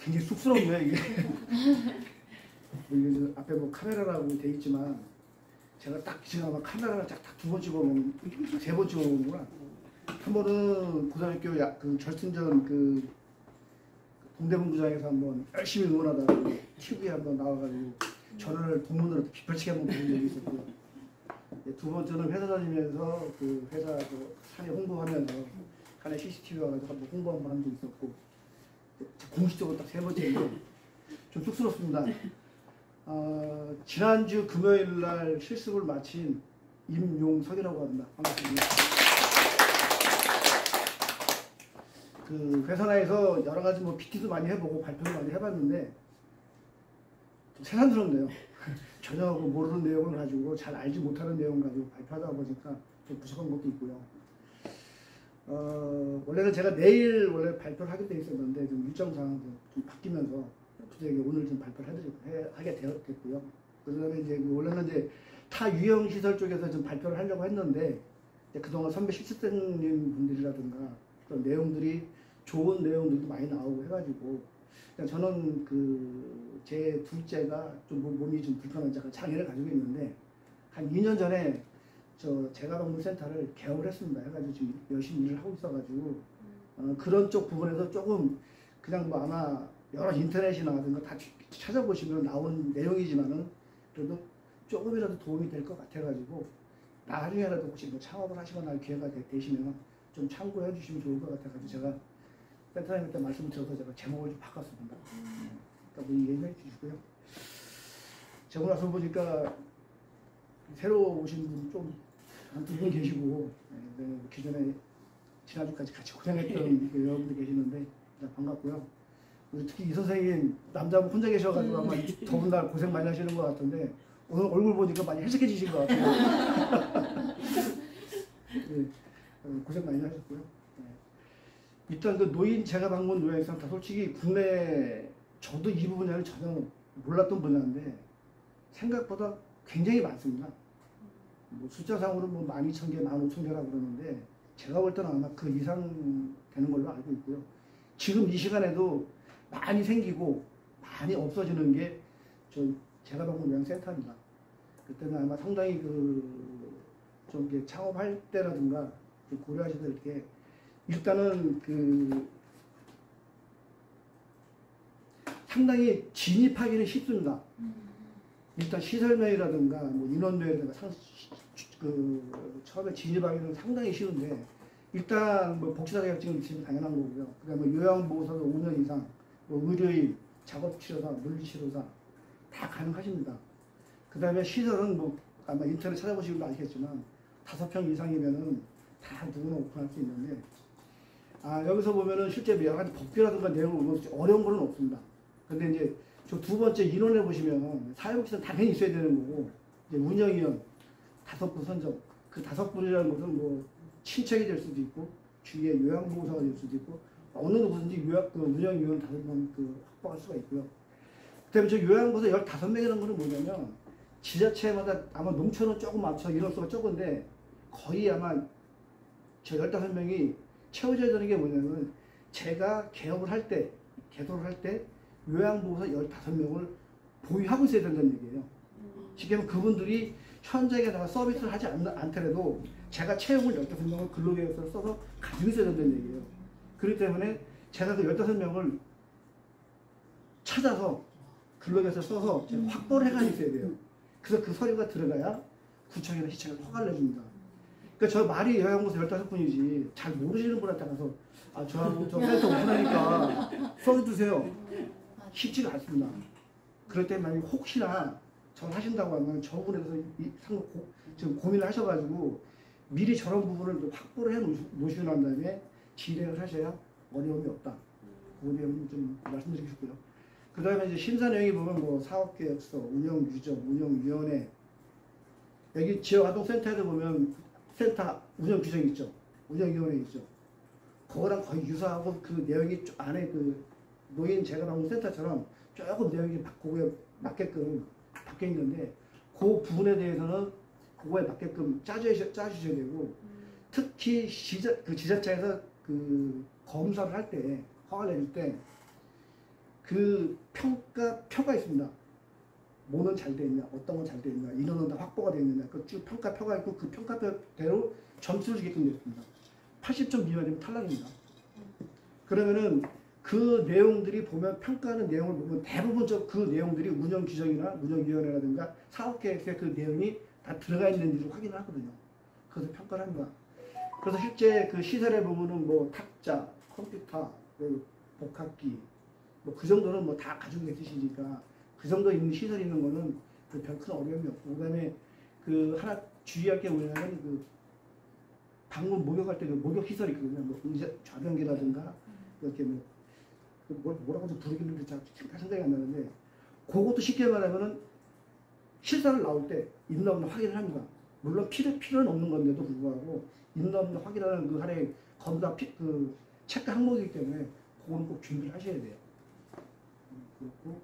굉장히 쑥스럽네요 이게. 이게 앞에 뭐 카메라라고 돼 있지만 제가 딱 지금 아마 카메라를 딱 두 번 찍어보면 세 번 찍어보는구나. 한 번은 고등학교 그 결승전 그 동대문구장에서 한번 열심히 응원하다가 TV에 한번 나와가지고 전화를 동문으로 빗발치게 한번 본 적이 있었고요. 두 번째는 회사 다니면서 그 회사 그 사내 홍보하면서 사내 CCTV 와가지고 한번 홍보 한번 한 적이 있었고 공식적으로 딱 세 번째인데 좀 쑥스럽습니다. 지난주 금요일 날 실습을 마친 임용석이라고 합니다. 반갑습니다. 그 회사 내에서 여러 가지 뭐 PT도 많이 해보고 발표도 많이 해봤는데 좀 새삼스럽네요. 전혀 모르는 내용을 가지고 잘 알지 못하는 내용 가지고 발표하다 보니까 좀 부족한 것도 있고요. 원래는 제가 내일 원래 발표를 하게 돼 있었는데 좀 일정상 좀 바뀌면서 부득이 오늘 좀 발표를 하게 되었고요. 그다음에 이제 원래는 이제 타 유형 시설 쪽에서 좀 발표를 하려고 했는데 그동안 선배 실습생님 분들이라든가 그런 내용들이 좋은 내용들도 많이 나오고 해가지고 저는 그 제 둘째가 좀 몸이 좀 불편한 장애를 가지고 있는데 한 2년 전에 재가방문센터를 개업을 했습니다. 해가지고 지금 열심히 일을 하고 있어가지고 그런 쪽 부분에서 조금 그냥 뭐 아마 여러 인터넷이나 다 찾아보시면 나온 내용이지만은 그래도 조금이라도 도움이 될 것 같아가지고 나중에라도 혹시 뭐 창업을 하시거나 할 기회가 되시면 좀 참고해 주시면 좋을 것 같아가지고 제가 센터장님한테 말씀을 드려서 제가 제목을 좀 바꿨습니다. 그러니까 뭐 얘기해 주시고요. 제가 나서 보니까 새로 오신 분 좀 한 두 분 계시고 기존에 지난주까지 같이 고생했던 여러분들 계시는데 반갑고요. 특히 이 선생님 남자분 혼자 계셔가지고 아마 더운 날 고생 많이 하시는 것 같은데 오늘 얼굴 보니까 많이 헬쓱해지신 것 같아요. 네, 고생 많이 하셨고요. 네. 일단 그 노인 재가방문 요양센터 솔직히 국내 저도 이 분야를 전혀 몰랐던 분야인데 생각보다 굉장히 많습니다. 뭐 숫자상으로 뭐 12,000개, 15,000개라고 그러는데 제가 볼 때는 아마 그 이상 되는 걸로 알고 있고요. 지금 이 시간에도 많이 생기고 많이 없어지는 게 저 재가방문 요양센터입니다. 그때는 아마 상당히 좀 이렇게 창업할 때라든가 좀 고려하셔서 이렇게 일단은 상당히 진입하기는 쉽습니다. 일단 시설면이라든가 뭐 인원면이라든가 처음에 진입하기는 상당히 쉬운데 일단 뭐 복지사 자격증이 있으면 당연한 거고요. 그다음에 뭐 요양보호사도 5년 이상, 뭐 의료인, 작업치료사, 물리치료사 다 가능하십니다. 그다음에 시설은 뭐 아마 인터넷 찾아보시면 아시겠지만 5평 이상이면은 다 누구나 오픈할 수 있는데 여기서 보면은 실제 여러 가지 법규라든가 내용을 보면 어려운 거는 없습니다. 근데 이제 저 두 번째 인원에 보시면 사회복지사 당연히 있어야 되는 거고 이제 운영위원 5분 선정 그 5분이라는 것은 뭐 친척이 될 수도 있고 주위에 요양보호사가 될 수도 있고 어느 누구든지 운영위원 5분 확보할 수가 있고요. 그다음에 저 요양보호사 15명이라는 거는 뭐냐면 지자체마다 아마 농촌은 조금 많죠. 인원수가 적은데 거의 아마 저 15명이 채워져야 되는 게 뭐냐면 제가 개업을 할 때 개도를 할 때 요양보호사 15명을 보유하고 있어야 된다는 얘기예요. 지금 그분들이 현장에다가 서비스를 하지 않더라도 제가 채용을 15명을 근로계획서를 써서 가지고 있어야 된다는 얘기예요. 그렇기 때문에 제가 그 15명을 찾아서 근로계획서 써서 제가 확보를 해가지고 있어야 돼요. 그래서 그 서류가 들어가야 구청이나 시청에서 허가를 내줍니다. 그러니까 저 말이 요양보호사 15분이지 잘 모르시는 분한테 가서 저하고 저 센터 오픈하니까 써주세요. 쉽지가 않습니다. 그럴 때 만약에 혹시나 전 하신다고 하면 저분에 대해서 지금 고민을 하셔가지고 미리 저런 부분을 확보를 해 놓으시고 난 다음에 진행을 하셔야 어려움이 없다. 그 내용 좀 말씀드리고 싶고요. 그 다음에 이제 심사 내용이 보면 뭐 사업계획서, 운영규정, 운영위원회 여기 지역아동센터에도 보면 센터 운영규정 있죠. 운영위원회 있죠. 그거랑 거의 유사하고 그 내용이 안에 노인 재가방문센터처럼 조금 내용이 그거에 맞게끔 바뀌어 있는데 그 부분에 대해서는 그거에 맞게끔 짜주셔야 되고 특히 지자체에서 검사를 할 때 허가를 내줄 때 그 평가표가 있습니다. 뭐는 잘 돼 있냐, 어떤 건 잘 돼 있냐, 인원은 다 확보가 돼 있느냐, 그 쭉 평가표가 있고 그 평가표대로 점수를 주게끔 되어 있습니다. 80점 미만이면 탈락입니다. 그러면은 그 내용들이 보면 평가하는 내용을 보면 대부분 그 내용들이 운영 규정이나 운영위원회라든가 사업계획에 그 내용이 다 들어가 있는지를 확인을 하거든요. 그래서 평가를 합니다. 그래서 실제 그 시설에 보면은 뭐 탁자, 컴퓨터, 복합기, 뭐 그 정도는 뭐 다 가지고 계시니까 그 정도 있는 시설이 있는 거는 별 큰 어려움이 없고, 그 다음에 그 하나 주의할 게 뭐냐면 그 방문 목욕할 때 그 목욕 시설이 있거든요. 뭐 좌변기라든가 이렇게 뭐라고 좀 부르기는 잘 생각이 안 나는데, 그것도 쉽게 말하면은 실사를 나올 때 있나 없나 확인을 합니다. 물론 필요는 없는 건데도 불구하고 있나 없나 확인하는 그 하나의 검사 그 체크 항목이기 때문에 그건 꼭 준비를 하셔야 돼요. 그렇고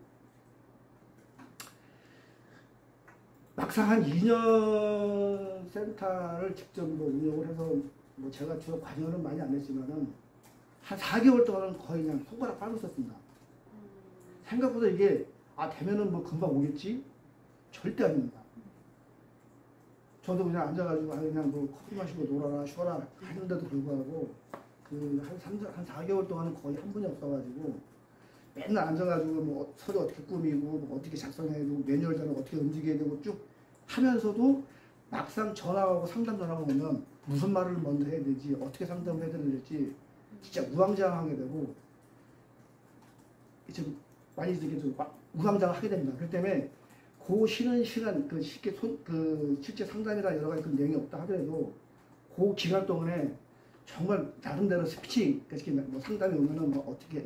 막상 한 2년 센터를 직접 뭐 운영을 해서 뭐 제가 주로 관여는 많이 안 했지만은 한 4개월 동안은 거의 그냥 손가락 빨고 있었습니다. 생각보다 이게 되면은 뭐 금방 오겠지? 절대 아닙니다. 저도 그냥 앉아가지고 그냥 뭐 커피 마시고 놀아라 쉬어라 하는데도 불구하고 그 한 4개월 동안은 거의 한 분이 없어가지고 맨날 앉아가지고 뭐 서류 어떻게 꾸미고 뭐 어떻게 작성해야 되고 매뉴얼 자료 어떻게 움직여야 되고 쭉 하면서도 막상 전화하고 상담 전화가 오면 무슨 말을 먼저 해야 되지, 어떻게 상담을 해야 될지 진짜 우왕좌왕하게 되고 좀 많이 이렇게 좀 우왕좌왕하게 됩니다. 그렇기 때문에 그 쉬는 시간, 그 실제 상담이나 여러 가지 그 내용이 없다 하더라도 그 기간 동안에 정말 나름대로 스피치, 뭐 상담이 오면은 뭐 어떻게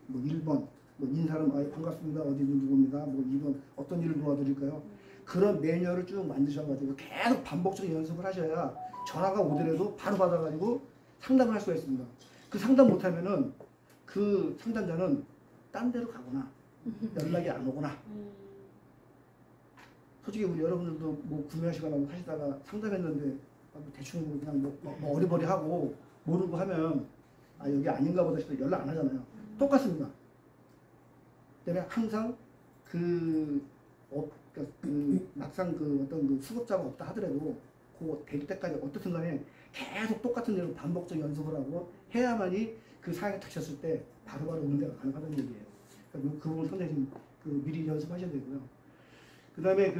뭐 1번 뭐 인사는 반갑습니다. 어디 누구입니다. 뭐 2번 어떤 일을 도와드릴까요? 그런 매뉴얼을 쭉 만드셔가지고 계속 반복적인 연습을 하셔야 전화가 오더라도 바로 받아가지고 상담을 할 수가 있습니다. 그 상담 못하면은 그 상담자는 딴 데로 가거나 연락이 안 오거나, 솔직히 우리 여러분들도 뭐 구매하시거나 뭐 하시다가 상담했는데 대충 그냥 뭐 어리버리하고 모르고 하면 여기 아닌가 보다 싶어서 연락 안 하잖아요. 똑같습니다. 때문에 항상 막상 어떤 그 수급자가 없다 하더라도 될 때까지 어떻든 간에 계속 똑같은 일을 반복적 연습을 하고 해야만이 그 상황에 닥쳤을 때 바로바로 응대가 가능하다는 얘기예요. 그러니까 그 부분 상당히 좀 미리 연습하셔야 되고요. 그 다음에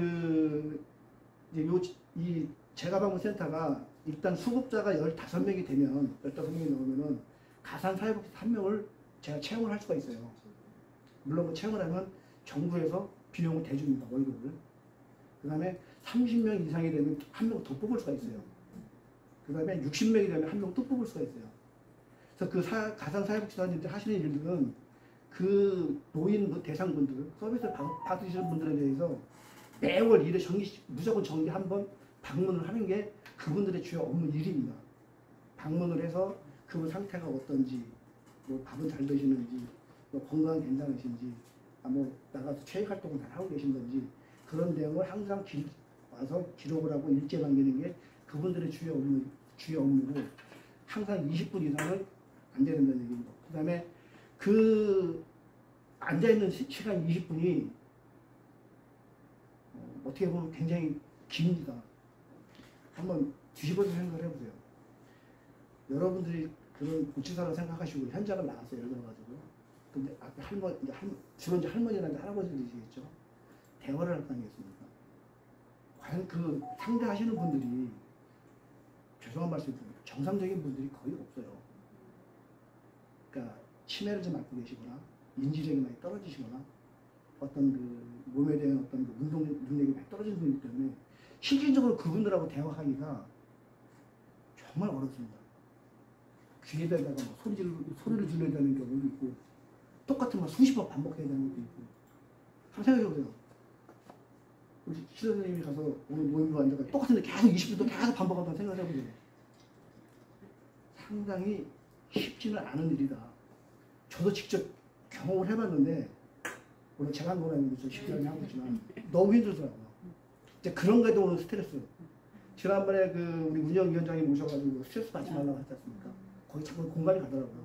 이 재가방문센터가 일단 수급자가 15명이 되면, 15명이 넘으면은 가산사회복지 1명을 제가 채용을 할 수가 있어요. 물론 그 채용을 하면 정부에서 비용을 대줍니다. 월급을. 그 다음에 30명 이상이 되면 1명 더 뽑을 수가 있어요. 그 다음에 60명이 되면 1명 또 뽑을 수가 있어요. 그래서 그 가상사회복지사님들 하시는 일들은 그 노인 대상분들, 서비스를 받으시는 분들에 대해서 매월 일에 무조건 정기 한 번 방문을 하는 게 그분들의 주요 업무 일입니다. 방문을 해서 그분 상태가 어떤지, 뭐 밥은 잘 드시는지, 뭐 건강 괜찮으신지, 뭐 나가서 체육 활동을 잘 하고 계신 건지, 그런 내용을 항상 와서 기록을 하고 일제 남기는 게 그분들의 주요 업무고, 항상 20분 이상은 앉아야 된다는 얘기입니다. 그 다음에 그 앉아있는 시간 20분이 어떻게 보면 굉장히 깁니다. 한번 뒤집어서 생각을 해보세요. 여러분들이 그런 복지사라고 생각하시고 현장을 나가서 예를 들어가지고, 근데 앞에 주로 이제 할머니나 할아버지들이시겠죠. 대화를 할 거 아니겠습니까? 과연 그 상대하시는 분들이, 죄송한 말씀입니다, 정상적인 분들이 거의 없어요. 그러니까 치매를 좀 앓고 계시거나 인지력이 많이 떨어지시거나 어떤 그 몸에 대한 어떤 그 운동 능력이 많이 떨어지는 분이기 때문에 실질적으로 그분들하고 대화하기가 정말 어렵습니다. 귀에다가 뭐 소리를 질러야 되는 경우도 있고, 똑같은 말 수십 번 반복해야 되는 것도 있고. 한번 생각해보세요. 우리 시선생님이 가서 오늘 모임으로 앉아서 똑같은데 계속 20분 동안 계속 반복한다고 생각해보세요. 상당히 쉽지는 않은 일이다. 저도 직접 경험을 해봤는데, 물론 제가 한 거는 쉽지 않게 하고 있지만 너무 힘들더라고요. 이제 그런 거에도 오는 스트레스. 지난번에 우리 운영위원장이 모셔가지고 스트레스 받지 말라고 했지 않습니까? 거기 자꾸 공간이 가더라고요.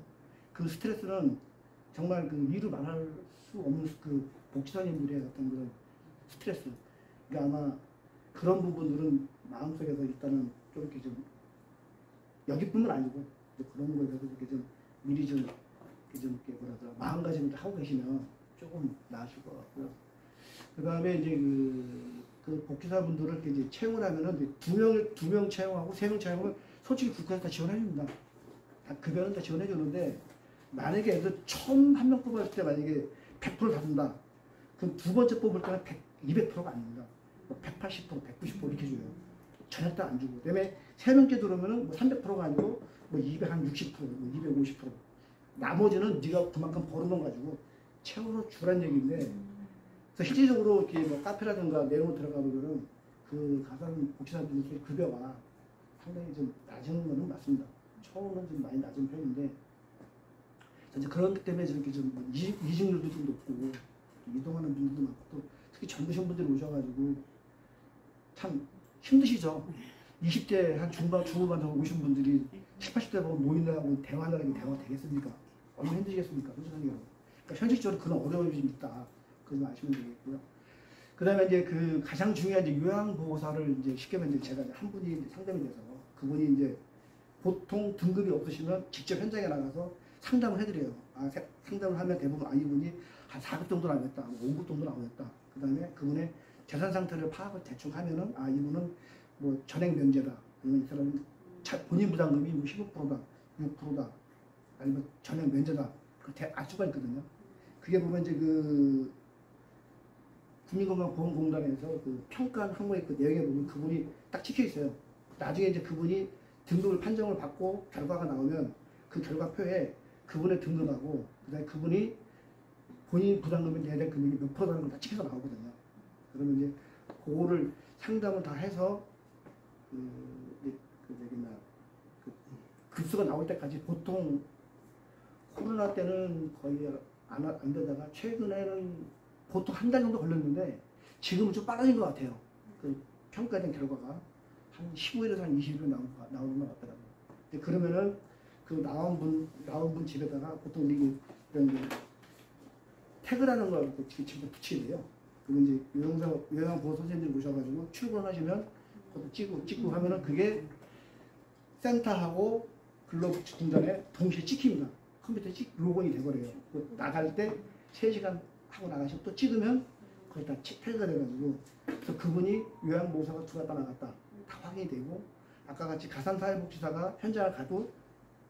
그 스트레스는 정말 그 이루 말할 수 없는 그 복지사님들의 어떤 그런 스트레스. 그러니까 아마 그런 부분들은 마음속에서 일단은 좀 이렇게 좀 여기뿐만 아니고 그런 거에 대해서 이렇게 좀 미리 좀 이렇게 뭐라더라 마음가짐을 하고 계시면 조금 나으실 것 같고요. 그 다음에 이제 그 복지사분들을 이제 채용을 하면은 이제 두 명 채용하고 3명 채용을 솔직히 국가에서 다 지원해줍니다. 다 급여는 다 지원해주는데 만약에 처음 한 명 뽑았을 때 만약에 100%다 준다. 그럼 두 번째 뽑을 때는 200%가 아닙니다. 180%, 190% 이렇게 줘요. 전혀 다 안 주고. 그다음에 3명째 들어오면은 뭐 300%가 아니고 뭐 260%, 뭐 250%. 나머지는 네가 그만큼 벌어놓은 가지고 채워서 주란 얘기인데, 그래서 실질적으로 이렇게 뭐 카페라든가 내용을 들어가 보면은 그 가상 복지사분들의 급여가 상당히 좀 낮은 거는 맞습니다. 처음은 좀 많이 낮은 편인데, 이제 그렇기 때문에 저렇게 좀 이직률도 좀 높고 이동하는 분들도 많고 또 특히 젊으신 분들이 오셔가지고 참 힘드시죠. 20대 한 중후반 정도 오신 분들이 70, 80대 보고 모인다고 대화하려는 게 대화가 되겠습니까? 얼마나 힘드시겠습니까? 솔직하게. 그러니까 현실적으로 그런 어려움이 좀 있다. 그거 아시면 되겠고요. 그 다음에 이제 그 가장 중요한 이제 요양보호사를 이제 쉽게 말하면 제가 한 분이 상담이 돼서 그분이 이제 보통 등급이 없으시면 직접 현장에 나가서 상담을 해드려요. 상담을 하면 대부분 이분이 한 4급 정도 나오겠다, 5급 정도 나오겠다. 그 다음에 그분의 재산 상태를 파악을 대충 하면은 이분은 뭐 전액 면제다. 아니면 이 사람은 본인 부담금이 뭐 15%다, 6%다, 아니면 전액 면제다. 그 압수가 있거든요. 그게 보면 이제 그 국민건강보험공단에서 그 평가 항목의 그 내용에 보면 그분이 딱 찍혀 있어요. 나중에 이제 그분이 등급을 판정을 받고 결과가 나오면 그 결과표에 그분의 등급하고 그다음에 그분이 본인 부담금이 내야 될 금액이 몇 프로라는 걸 다 찍혀서 나오거든요. 그러면 이제 그거를 상담을 다 해서 그 급수가 나올 때까지 보통 코로나 때는 거의 안 되다가 최근에는 보통 한 달 정도 걸렸는데 지금은 좀 빨라진 것 같아요. 그 평가된 결과가 한 15일에서 한 20일 나오는 것 같더라고요. 그러면은 그 나온 분 집에다가 보통 이게 이런 태그라는 걸 직접 붙이게 돼요. 그리고 이제 요양보호 선생님들 모셔가지고 출근하시면 그것도 찍고 하면은 그게 센터하고 근로복지공단에 동시에 찍힙니다. 컴퓨터에 로그인이 돼버려요. 나갈 때 3시간 하고 나가시면 또 찍으면 거기다 태그가 돼가지고 그래서 그분이 요양보호사가 들어갔다 나갔다 다 확인이 되고 아까 같이 가상사회복지사가 현장을 가도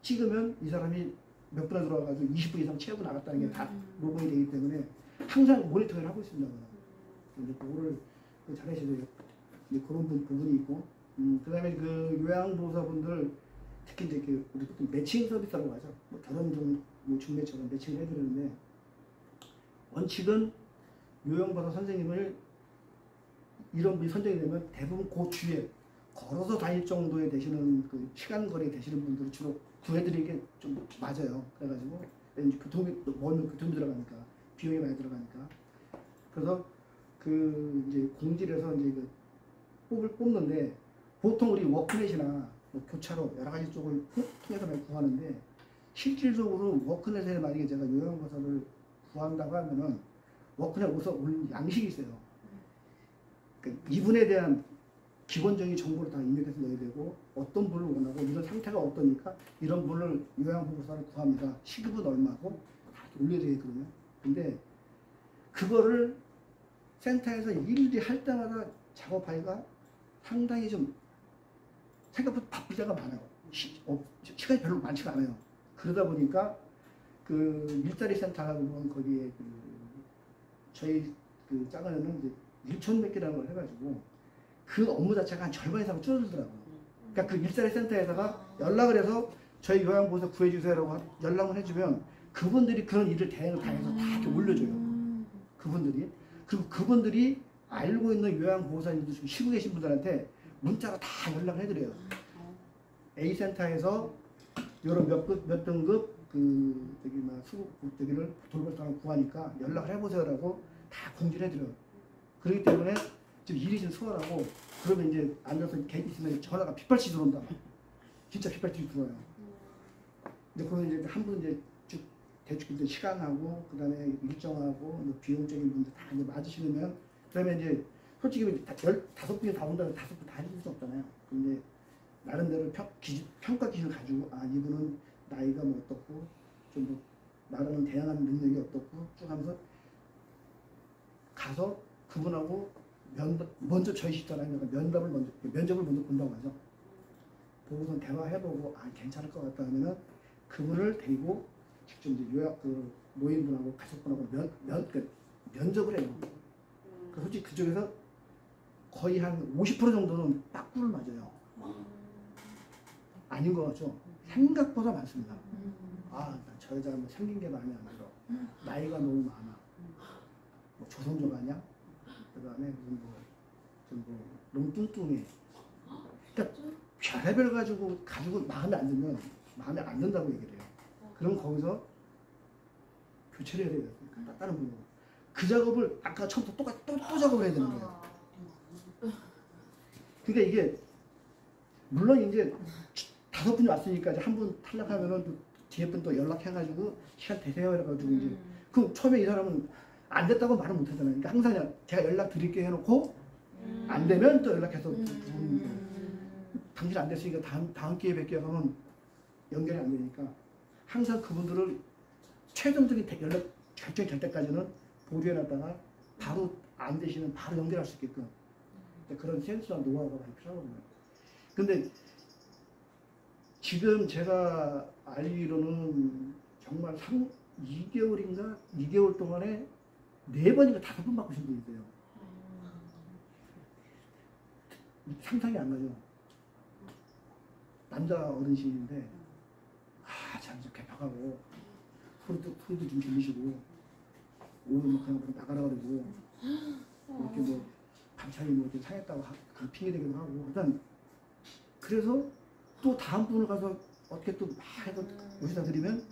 찍으면 이 사람이 몇 분에 들어와가지고 20분 이상 채우고 나갔다는 게 다 로그인이 되기 때문에 항상 모니터링을 하고 있습니다. 이제 그거를 잘하셔야 돼요. 그런 부분이 있고, 그 다음에 그 요양보호사분들 특히 이제 우리 보통 매칭 서비스라고 하죠. 뭐 결혼 뭐 중매처럼 매칭을 해드리는데 원칙은 요양보호사 선생님을 이런 분이 선정이 되면 대부분 그 주위에 걸어서 다닐 정도에 되시는 그 시간 거리에 되시는 분들을 주로 구해드리는 게 좀 맞아요. 그래가지고 이제 멀면 교통비 들어가니까 비용이 많이 들어가니까 그래서 그 이제 공지를 해서 이제 뽑는데 보통 우리 워크넷이나 뭐 교차로 여러 가지 쪽을 통해서 많이 구하는데 실질적으로 워크넷에 만약에 제가 요양보호사를 구한다고 하면은 워크넷 우선 올 양식이 있어요. 그러니까 이분에 대한 기본적인 정보를 다 입력해서 넣어야 되고 어떤 분을 원하고 이런 상태가 어떠니까 이런 분을 요양보호사를 구합니다. 시급은 얼마고 다 올려야 되거든요. 근데 그거를 센터에서 일일이 할 때마다 작업하기가 상당히 좀 생각보다 바쁠 때가 많아요. 시간이 별로 많지가 않아요. 그러다 보니까 그 일자리 센터가 보면 거기에 저희 그 작은 애는 이제 1천 몇 개라는 걸 해가지고 그 업무 자체가 한 절반 이상 줄어들더라고요. 그러니까 그 일자리 센터에다가 연락을 해서 저희 요양보호사 구해주세요라고 연락을 해주면 그분들이 그런 일을 대행을 다 해서 다 이렇게 올려줘요. 그분들이. 그리고 그분들이 알고 있는 요양보호사님들 지금 쉬고 계신 분들한테 문자로 다 연락을 해드려요. A센터에서 이런 몇 등급 수급을 돌볼 사람 구하니까 연락을 해보세요라고 다 공지를 해드려요. 그렇기 때문에 지금 일이 좀 수월하고 그러면 이제 앉아서 개인 있으면 전화가 빗발치 들어온다. 진짜 빗발치 들어와요. 근데 그거 이제 한 분 이제 쭉 대충 이제 시간하고 그다음에 일정하고 뭐 비용적인 문제 다 이제 맞으시면 그다음에 이제 솔직히 15분이 다 온다고 5분 다 해줄 수 없잖아요. 근데 나름대로 평가 기준 가지고 아 이분은 나이가 뭐 어떻고 좀 뭐 말하는 대항하는 능력이 어떻고 쭉 하면서 가서 그분하고 먼저 저희 시잖아요. 면접을 먼저 본다고 하죠. 보고선 대화해보고 아 괜찮을 것 같다 하면은 그분을 데리고 직접 이제 요약 그 노인분하고 가족분하고 면접을 해요. 그 솔직히 그쪽에서 거의 한 50% 정도는 딱구를 맞아요. 아닌 것 같죠? 생각보다 많습니다. 아, 저 여자 뭐 생긴 게 마음에 안 들어. 나이가 너무 많아. 뭐 조선족 아니야? 그 다음에 무슨 뭐 너무 뚱뚱해. 그러니까 별의별 가지고 마음에 안 들면 마음에 안 든다고 얘기를 해요. 그럼 거기서 교체를 해야 돼요. 다른 분으로. 그 작업을 아까 처음부터 또 작업을 해야 되는 거예요. 그러니까 이게 물론 이제 5분이 왔으니까 이제 한 분 탈락하면은 또 뒤에 분 또 연락해가지고 시간 되세요 해가지고 이제 그럼 처음에 이 사람은 안 됐다고 말을 못 하잖아요. 그러니까 항상 제가 연락 드릴게 해놓고 안 되면 또 연락해서 당신 안 됐으니까 다음 기회에 뵐게요 하면 연결이 안 되니까 항상 그분들을 최종적인 연락 결정이 될 때까지는 보류해놨다가 바로 안 되시면 바로 연결할 수 있게끔 그런 센스와 노하우가 많이 필요하거든요. 근데 지금 제가 알기로는 정말 2개월인가 2개월 동안에 4번인가 5번 바꾸신 분이 있어요. 상상이 안 가죠. 남자 어르신인데 참 개팍하고 소리도 좀 들리시고 오늘 뭐 그냥 나가라 그러고 이렇게 뭐 감찰이 뭐 이렇게 상했다고 핑계 대기도 하고 일단 그래서 또 다음 분을 가서 어떻게 또 막 해서 모시다 드리면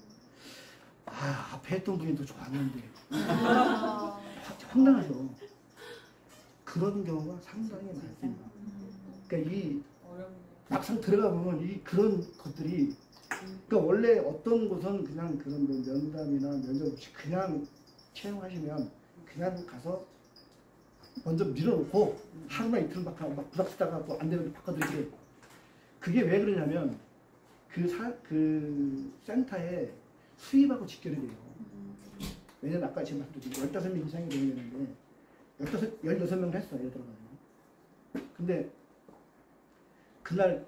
앞에 했던 분이 더 좋았는데 황당하죠. 그런 경우가 상당히 많습니다. 그러니까 이 막상 들어가 보면 그런 것들이 그러니까 원래 어떤 곳은 그냥 그런 뭐 면담이나 면접 없이 그냥 채용하시면 그냥 가서 먼저 밀어놓고 하루나 이틀 막 부닥치다가 또 안 되면 바꿔드리게. 그게 왜 그러냐면 그 센터에 수입하고 직결이 돼요. 왜냐면 아까 제가 말씀드린 15명 이상이 되어야 되는데 16명을 했어요. 예를 들어가지고. 근데 그날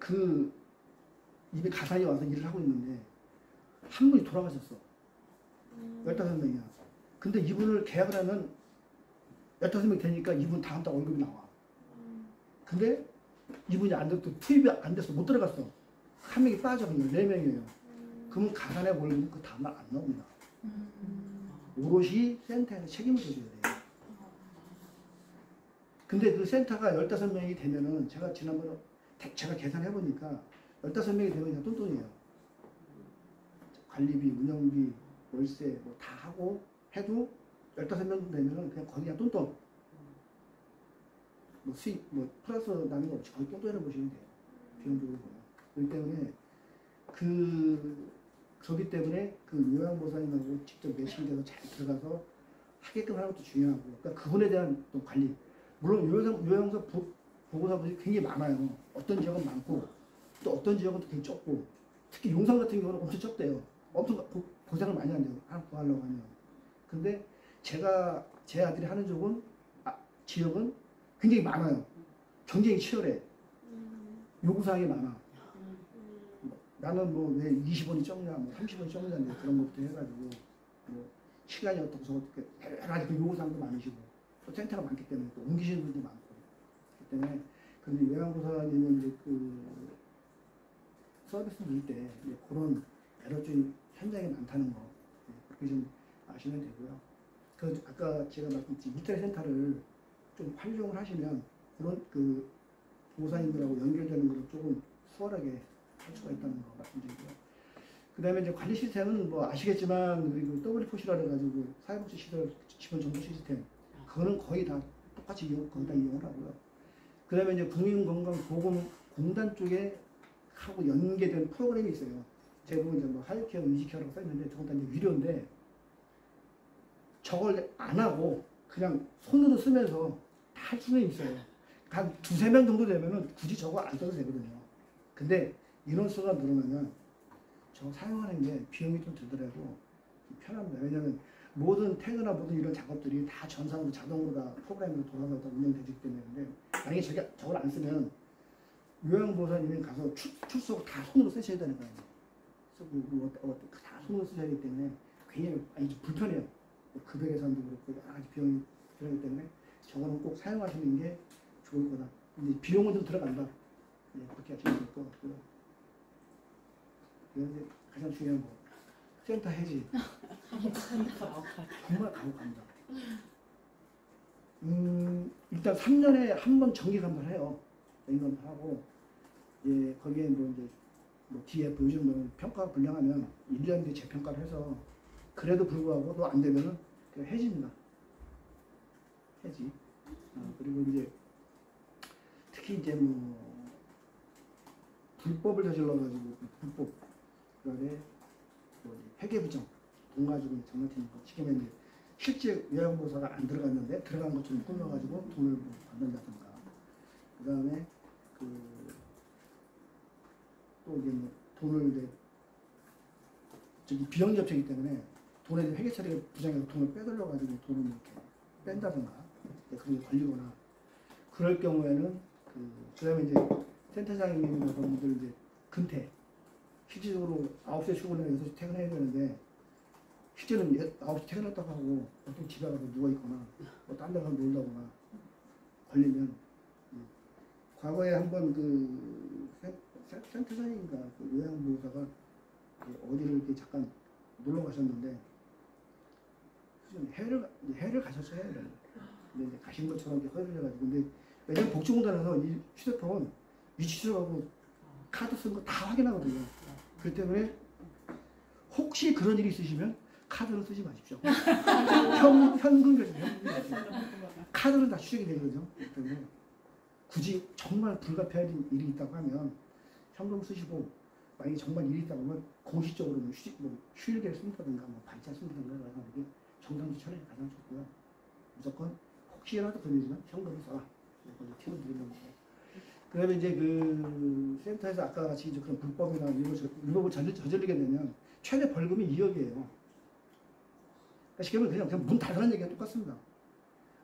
이미 가산이 와서 일을 하고 있는데 한 분이 돌아가셨어. 15명이야. 근데 이분을 계약을 하면 15명 되니까 이분 다음 달 월급이 나와. 근데 이분이 안 돼서 투입이 안 돼서 못 들어갔어. 한 명이 빠져. 그냥 4명이에요. 그러면 가산의 월급은 그 다음날 안 나옵니다. 오롯이 센터에서 책임을 져줘야 돼요. 근데 그 센터가 15명이 되면은 제가 지난번에 제가 계산해보니까 15명이 되면 그냥 똔똔이에요. 관리비, 운영비, 월세 뭐 다 하고 해도 15명 되면은 그냥 거의 그냥 똔똔. 뭐 수익, 뭐 플러스 나는 거 없이 거의 똔똔이라고 보시면 돼요. 비용적으로 보면. 그렇기 때문에 그렇기 때문에 그 요양보호사님하고 직접 매칭돼서 잘 들어가서 하게끔 하는 것도 중요하고, 그러니까 그분에 대한 또 관리. 물론 요양사 보호사분들이 굉장히 많아요. 어떤 지역은 많고 또 어떤 지역은 굉장히 적고, 특히 용산 같은 경우는 엄청 적대요. 엄청 고생을 많이 한대요. 하나 구하려고 하면. 근데 제 아들이 하는 지역은 굉장히 많아요. 경쟁이 치열해. 요구사항이 많아. 나는 뭐 왜 20원이 적냐, 뭐 30원이 적냐, 그런 것부터 해가지고, 뭐 시간이 어떻고 여러 가지 그 요구사항도 많으시고, 또 센터가 많기 때문에 또 옮기시는 분도 많고, 그렇기 때문에 근데 요양보호사님은 이제 서비스 줄 때 그런 에러점이 현장에 많다는 거 그렇게 좀 아시면 되고요. 아까 제가 말씀드린 일자리 센터를 좀 활용을 하시면 그런 보호사님들하고 연결되는 걸 조금 수월하게 할 수가 있다는 거 말씀드리고요. 그 다음에 이제 관리 시스템은 뭐 아시겠지만 우리 W4C라 해가지고 사회복지시설 지원 정보 시스템 그거는 거의 다 똑같이 거의 다 이용을 하고요. 그 다음에 이제 국민건강보험공단 쪽에 하고 연계된 프로그램이 있어요. 제가 보면 이제 뭐 하이케어, 이지케어라고 써있는데 저건 다 이제 유료인데 저걸 안 하고 그냥 손으로 쓰면서 다 할 수는 있어요. 한 두세 명 정도 되면은 굳이 저거 안 써도 되거든요. 근데 인원수가 늘어나면 저거 사용하는 게 비용이 좀 들더라도 편합니다. 왜냐면 모든 태그나 모든 이런 작업들이 다 전산으로 자동으로 다 프로그램으로 돌아가서 다 운영되기 때문에. 근데 만약에 저걸 안 쓰면 요양보호사님이 가서 출석 다 손으로 쓰셔야 되는 거예요. 다 손으로 쓰셔야 되기 때문에 굉장히 아니 불편해요. 급여 계산도 그렇고 여러 가지 비용이 들어가기 때문에 저거는 꼭 사용하시는 게 좋을 거다. 근데 비용은 좀 들어간다. 네, 그렇게 하시면 될 것 같고요. 이제 가장 중요한 거 센터 해지. 정말 가혹합니다. 일단 3년에 한 번 정기 감사해요. 정기 감사하고 예, 거기에 뭐 이제 뭐 DF 요즘 뭐 평가 불량하면 1년 뒤에 재평가를 해서 그래도 불구하고 또 안 되면은 그냥 해지입니다. 해지. 그리고 이제 특히 이제 뭐 불법을 저질러가지고 불법 그다음에 뭐 회계부정 돈 가지고 장난치는 거 시키면 이제 실제 요양보호사가 안 들어갔는데 들어간 것처럼 꾸며가지고 돈을 뭐 받는다든가 그다음에 또 이제 뭐 돈을 이제 저기 비영리업체이기 때문에 돈에 회계 처리를 부정해서 돈을 빼돌려가지고 돈을 이렇게 뺀다든가 그런 게 걸리거나 그럴 경우에는 그다음에 이제 센터장님이나 그런 분들 이제 근태 실질적으로 9시에 출근해서 6시 퇴근해야 되는데 실제는 9시 퇴근했다고 하고 보통 집에 가서 누워있거나 뭐 딴 데 가서 놀다거나 걸리면 과거에 한번 센터장인가 요양보호사가 어디를 이렇게 잠깐 놀러 가셨는데 해외를 가셨어요. 근데 이제 가신 것처럼 이렇게 허위를 해가지고 근데 왜냐면 복지공단에서 이 휴대폰 위치 추적하고 카드 쓴 거 다 확인하거든요. 그렇기 때문에 혹시 그런 일이 있으시면 카드는 쓰지 마십시오. 현금 결제, 카드는 다 추적이 되거든요. 그렇기 때문에 굳이 정말 불가피할 일이 있다고 하면 현금 쓰시고 만약에 정말 일이 있다고 하면 공식적으로 휴일계를 쓴다든가 뭐 반찬 쓴다든가 하는 게 정상지 처리가 가장 좋고요. 무조건 혹시라도 걸리지만 현금을 써라. 먼저 팁을 드리는 거고. 그다음에 이제 그 센터에서 아까 같이 이제 그런 불법이나 위법을 저지르게 되면 최대 벌금이 2억이에요. 그러니까 쉽게 말하면 그냥 문 닫으라는 얘기가 똑같습니다.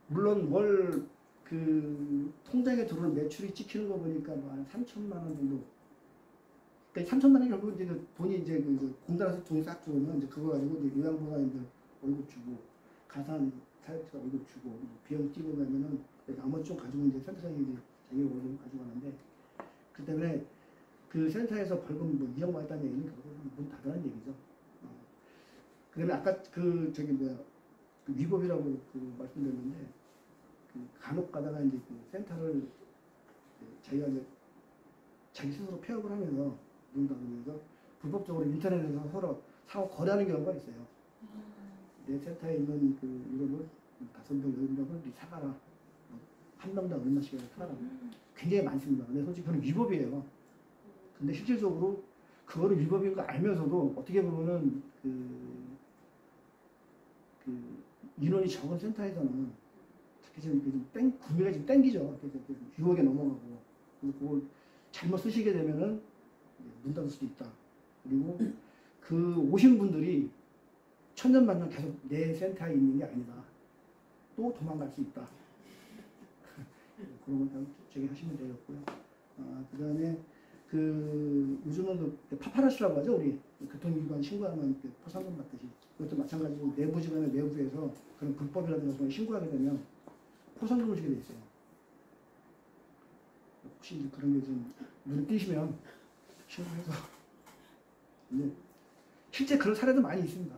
물론 월 통장에 들어오는 매출이 찍히는 거 보니까 뭐 한 3천만 원 정도. 그러니까 3천만 원이 결국 이제 돈이 이제 공단에서 돈이 싹 들어오면 이제 그거 가지고 이제 요양보호사님들 월급 주고 가산 사역자 월급 주고 비용 뛰고 가면은 나머지 좀 가지고 이제 센터장이 이제 자기 월급 가지고 가는데 그 때문에 그 센터에서 벌금 뭐 2억 받았다는 얘기는 결국은 문 닫으라는 얘기죠. 그다음에 아까 위법이라고 말씀드렸는데 간혹 가다가 이제 센터를 자기가 이제 자기 스스로 폐업을 하면서 문 닫으면서 불법적으로 인터넷에서 서로 사고 거래하는 경우가 있어요. 내 센터에 있는 이름을 5명, 8명을 사가라. 한 명당 얼마씩 사가라. 굉장히 많습니다. 근데 솔직히 그건 위법이에요. 근데 실질적으로 그거를 위법인 거 알면서도 어떻게 보면은 인원이 적은 센터에서는 특히 지금 구매가 지금 땡기죠. 그래서 6억에 넘어가고 그걸 잘못 쓰시게 되면은 문 닫을 수도 있다. 그리고 오신 분들이 천년만년 계속 내 센터에 있는 게 아니다. 또 도망갈 수 있다. 그런 걸 저기 하시면 되겠고요. 그 다음에 요즘은 파파라시라고 하죠. 우리 교통위반 신고하면 포상금 받듯이. 그것도 마찬가지로 내부지간에 내부에서 그런 불법이라든가 그런 신고하게 되면 포상금을 주게 돼 있어요. 혹시 그런 게 좀 눈에 띄시면 신고해서. 근데 실제 그런 사례도 많이 있습니다.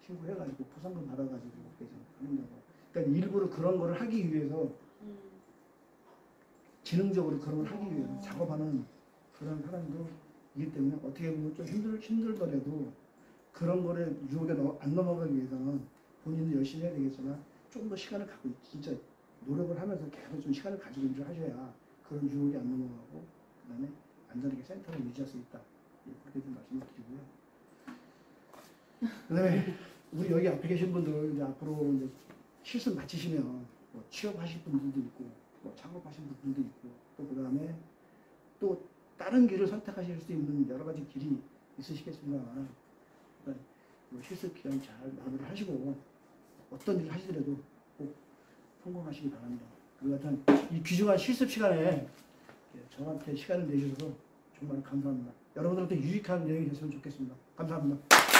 신고해가지고 포상금 받아가지고 그래서 하는 거고. 그러니까 일부러 그런 거를 하기 위해서 지능적으로 그런 걸 하기 위해서 작업하는 그런 사람도 이기 때문에 어떻게 보면 좀 힘들더라도 그런 거를 유혹에 안 넘어가기 위해서는 본인도 열심히 해야 되겠지만 좀 더 시간을 갖고 진짜 노력을 하면서 계속 좀 시간을 가지고 일을 하셔야 그런 유혹에 안 넘어가고 그 다음에 안전하게 센터를 유지할 수 있다. 그렇게 좀 말씀을 드리고요. 그 다음에 우리 여기 앞에 계신 분들 이제 앞으로 이제 실습 마치시면 뭐 취업하실 분들도 있고 뭐 창업하실 분들도 있고 또 그다음에 또 다른 길을 선택하실 수 있는 여러 가지 길이 있으시겠습니다. 그러니까 뭐 실습 기간 잘 마무리하시고 어떤 일을 하시더라도 꼭 성공하시기 바랍니다. 그리고 하여튼 이 귀중한 실습 시간에 저한테 시간을 내주셔서 정말 감사합니다. 여러분들한테 유익한 내용이 됐으면 좋겠습니다. 감사합니다.